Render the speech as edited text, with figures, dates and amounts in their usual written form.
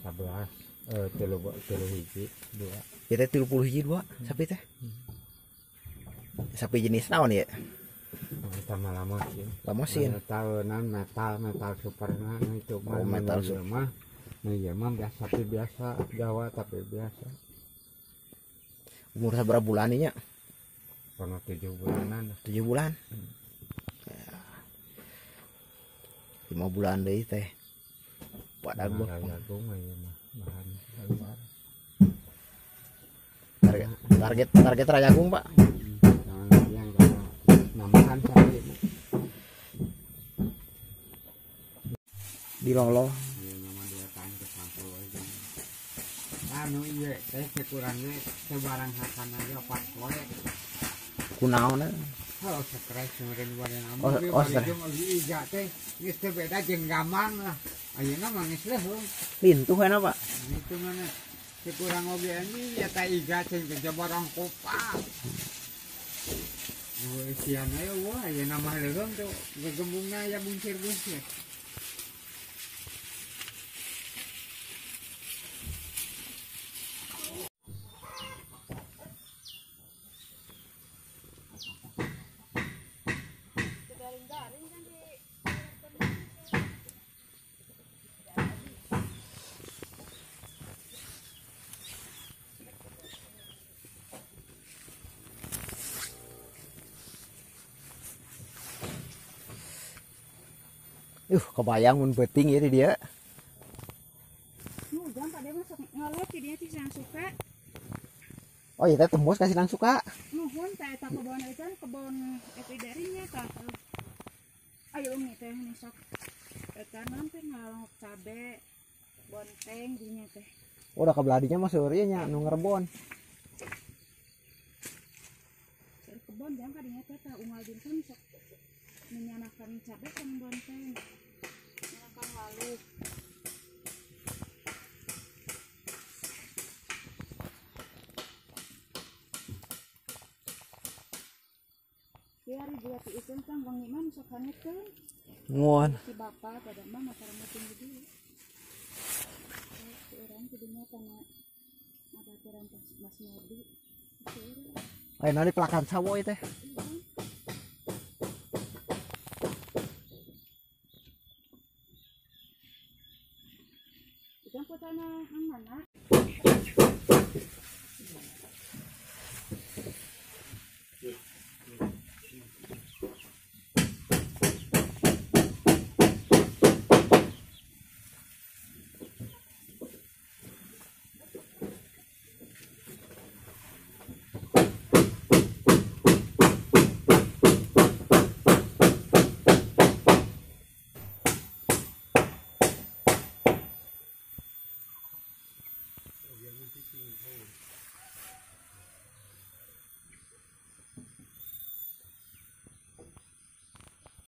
11 telu hiji 2 Kita 30 hiji 2 sapi teh. Sapi jenis naon ya? sama Lamosin. metal superna itu mah metal mah biasa sapi biasa Jawa tapi biasa. Umur berapa bulan nya? Kono 7 bulanan. 7 bulan. 5 bulan deui teh. Pada gua. Jagung ieu mah bahan luar. Target rajagung, Pak. Yang namahan sapi. Di Lolo. Ieu mah dia tahan ke sampul aja. Anu ieu teh kurangnya sebarang hakan aja 4 poe. Kunaon? Kalau stres kemarin badan Oh, stres. Iga teh geus teu beda jeung gamang lah. Ayeuna mah geus leuh. Lintuh enak, Pak. Itu mana kurang oge ini ya ta iga cenah kerja barang kopak. Sian ayo wah ayeuna mah leureung tuh gegembungna ya buncir-buncir. Kebayang mun beuting ya di dia. Jangan pada masuk ngelot dia teh sang suka. Oh iya teh tembus kasih nang suka. Nuhun teh eta kebon eta kebon epiderinya tah. Ayo umi teh nisok. Eta naon teh ngalok cabe, bonteng dinya teh. Udah kabeladinya mah seueur nya nu ngerebon. Kebon jangan kadinya teh tah unggal dinten sok menyanakan cabe kan bonteng. Menyanakan walu. Hari buat itu kan bang Iman sok hanetkeun. Nuhun. Si bapak pada mah masalah meeting di. Orang kudunya kana ada aturan Mas Nodi. Ayo nanti pelakan sawo teh. Kita potana ang mana?